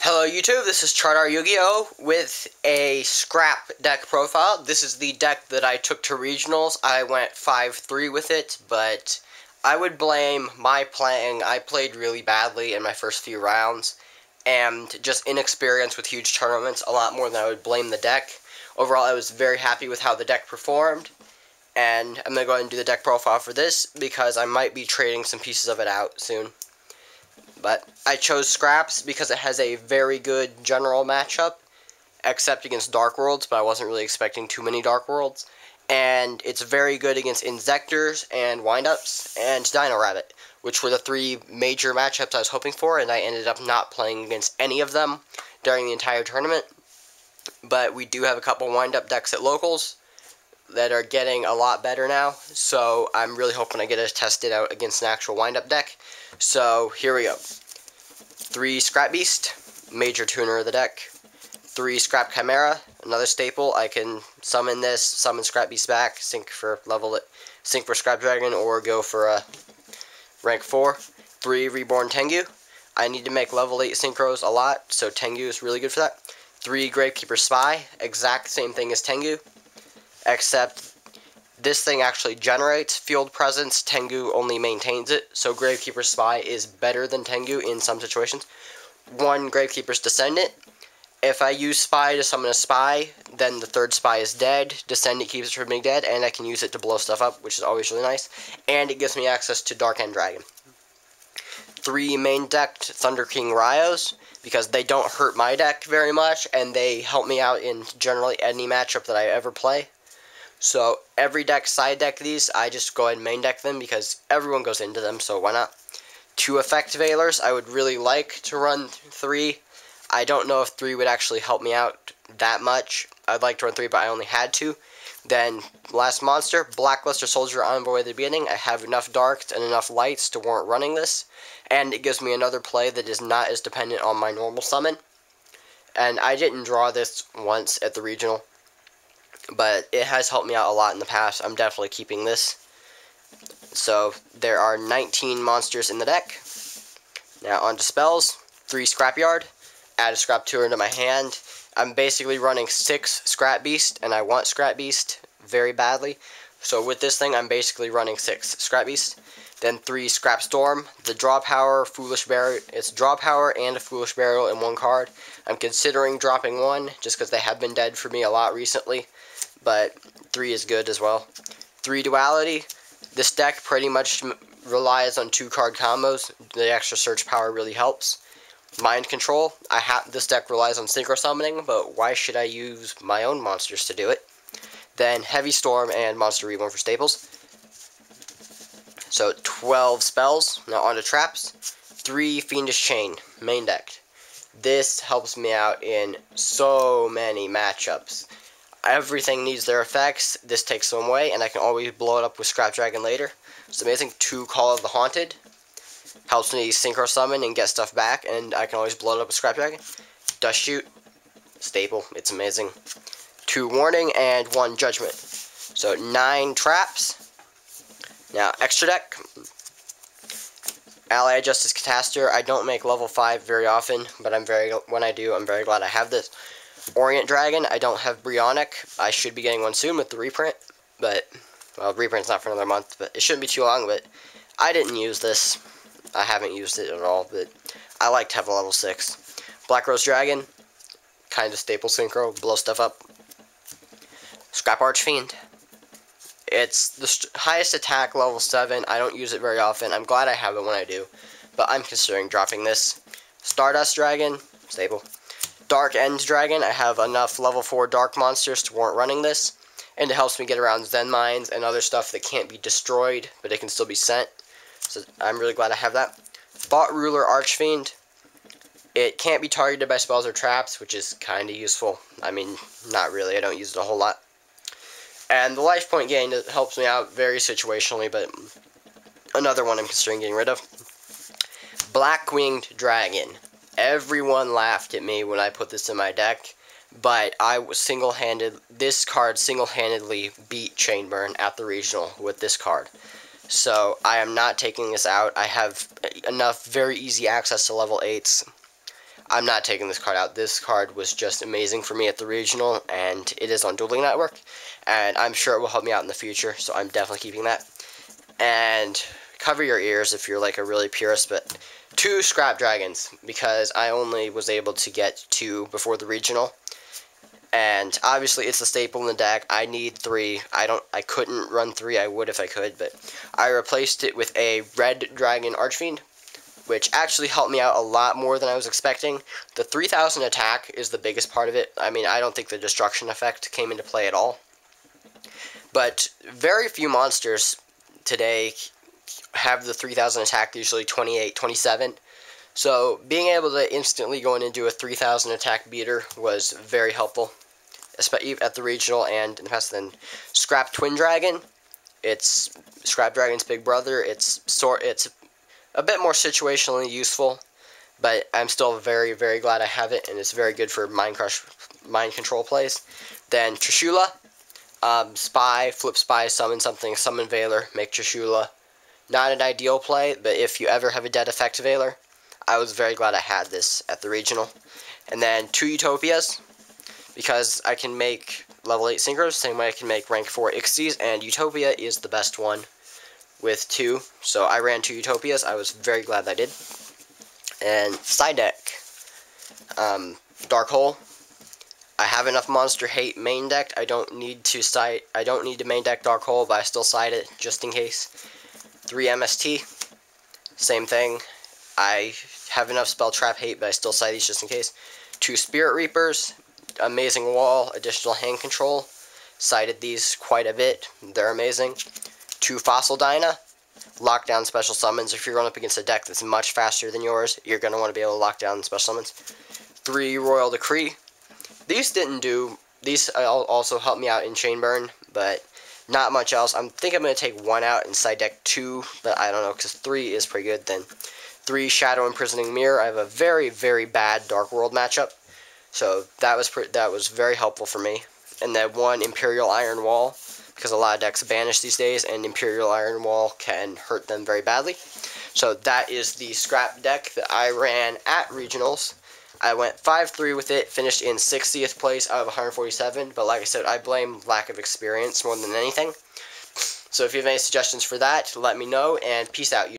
Hello YouTube, this is ChardarYuGiOh with a scrap deck profile. This is the deck that I took to regionals. I went 5-3 with it, but I would blame my playing. I played really badly in my first few rounds, and just inexperience with huge tournaments a lot more than I would blame the deck. Overall, I was very happy with how the deck performed, and I'm going to go ahead and do the deck profile for this because I might be trading some pieces of it out soon. But I chose Scraps because it has a very good general matchup, except against Dark Worlds, but I wasn't really expecting too many Dark Worlds. And it's very good against Insectors and Windups and Dino Rabbit, which were the three major matchups I was hoping for, and I ended up not playing against any of them during the entire tournament. But we do have a couple Windup decks at Locals that are getting a lot better now, so I'm really hoping I get to test it out against an actual Windup deck. So here we go. 3 Scrap Beast, major tuner of the deck. 3 Scrap Chimera, another staple. I can summon this, summon Scrap Beast back, sync for Scrap Dragon, or go for a rank 4. 3 Reborn Tengu. I need to make level 8 synchros a lot, so Tengu is really good for that. 3 Gravekeeper Spy, exact same thing as Tengu, except this thing actually generates field presence. Tengu only maintains it, so Gravekeeper Spy is better than Tengu in some situations. 1 Gravekeeper's Descendant. If I use Spy to summon a Spy, then the third Spy is dead. Descendant keeps it from being dead, and I can use it to blow stuff up, which is always really nice. And it gives me access to Dark End Dragon. 3 main decked Thunder King Ryos, because they don't hurt my deck very much, and they help me out in generally any matchup that I ever play. So every deck, side deck these, I just go ahead and main deck them because everyone goes into them, so why not? 2 Effect Veilers, I would really like to run 3. I don't know if 3 would actually help me out that much. I'd like to run 3, but I only had 2. Then, last monster, Blackluster Soldier Envoy at the beginning. I have enough darks and enough lights to warrant running this, and it gives me another play that is not as dependent on my normal summon. And I didn't draw this once at the regional, but it has helped me out a lot in the past. I'm definitely keeping this. So there are 19 monsters in the deck. Now on to spells. 3 Scrapyard. Add a Scrap Tuner into my hand. I'm basically running 6 Scrap Beast, and I want Scrap Beast very badly. So with this thing, I'm basically running 6 Scrap Beast. Then 3 Scrap Storm. The draw power, Foolish Burial. It's draw power and a Foolish Burial in one card. I'm considering dropping 1 just because they have been dead for me a lot recently, but 3 is good as well. 3 Duality. This deck pretty much relies on 2 card combos. The extra search power really helps. Mind Control. This deck relies on Synchro Summoning, but why should I use my own monsters to do it? Then Heavy Storm and Monster Reborn for staples. So 12 spells. Now on to traps. 3 Fiendish Chain, main deck. This helps me out in so many matchups. Everything needs their effects. This takes them away, and I can always blow it up with Scrap Dragon later. It's amazing. 2 Call of the Haunted. Helps me synchro summon and get stuff back, and I can always blow it up with Scrap Dragon. Dust Shoot. Staple. It's amazing. 2 Warning and 1 Judgment. So 9 traps. Now, extra deck. Ally Justice Cataster. I don't make level 5 very often, but when I do, I'm very glad I have this. Orient Dragon. I don't have Brionic. I should be getting one soon with the reprint, but, well, reprint's not for another month, but it shouldn't be too long, but I didn't use this. I haven't used it at all, but I like to have a level 6. Black Rose Dragon. Kind of staple synchro. Blow stuff up. Scrap Archfiend. It's the highest attack, level 7. I don't use it very often. I'm glad I have it when I do, but I'm considering dropping this. Stardust Dragon, staple. Dark End Dragon. I have enough level 4 dark monsters to warrant running this, and it helps me get around Zen Mines and other stuff that can't be destroyed, but it can still be sent. So I'm really glad I have that. Thought Ruler Archfiend. It can't be targeted by spells or traps, which is kind of useful. I mean, not really. I don't use it a whole lot. And the life point gain helps me out very situationally, but another one I'm considering getting rid of. Black Winged Dragon. Everyone laughed at me when I put this in my deck, but this card single-handedly beat Chainburn at the regional with this card. So I am not taking this out. I have enough very easy access to level 8s. I'm not taking this card out. This card was just amazing for me at the regional, and it is on Dueling Network, and I'm sure it will help me out in the future, so I'm definitely keeping that. And cover your ears if you're like a really purist, but 2 Scrap Dragons, because I only was able to get 2 before the regional. And obviously it's a staple in the deck. I need 3. I couldn't run 3. I would if I could, but I replaced it with a Red Dragon Archfiend, which actually helped me out a lot more than I was expecting. The 3000 attack is the biggest part of it. I mean, I don't think the destruction effect came into play at all. But very few monsters today have the 3000 attack, usually 28, 27. So being able to instantly go in and do a 3000 attack beater was very helpful, especially at the regional and in the past. Then Scrap Twin Dragon, it's Scrap Dragon's big brother. It's a bit more situationally useful, but I'm still very, very glad I have it, and it's very good for mind control plays. Then Trishula, Spy, flip Spy, summon something, summon Veiler, make Trishula. Not an ideal play, but if you ever have a dead effect Veiler, I was very glad I had this at the regional. And then 2 Utopias, because I can make level 8 Synchros, same way I can make rank 4 Ixies, and Utopia is the best one with 2. So I ran 2 Utopias. I was very glad I did. And side deck, Dark Hole. I have enough Monster Hate main decked. I don't need to main deck Dark Hole, but I still side it just in case. 3 MST, same thing. I have enough Spell Trap Hate, but I still side these just in case. 2 Spirit Reapers, amazing wall, additional hand control. Sided these quite a bit. They're amazing. 2 Fossil Dyna, lockdown special summons. If you're going up against a deck that's much faster than yours, you're going to want to be able to lock down special summons. 3 Royal Decree. These also helped me out in Chain Burn, but not much else. I think I'm going to take 1 out and side deck 2, but I don't know, because 3 is pretty good. Then 3 Shadow Imprisoning Mirror. I have a very, very bad Dark World matchup, so that was very helpful for me. And then 1 Imperial Iron Wall, because a lot of decks banish these days, and Imperial Iron Wall can hurt them very badly. So that is the scrap deck that I ran at Regionals. I went 5-3 with it, finished in 60th place out of 147, but like I said, I blame lack of experience more than anything. So if you have any suggestions for that, let me know, and peace out.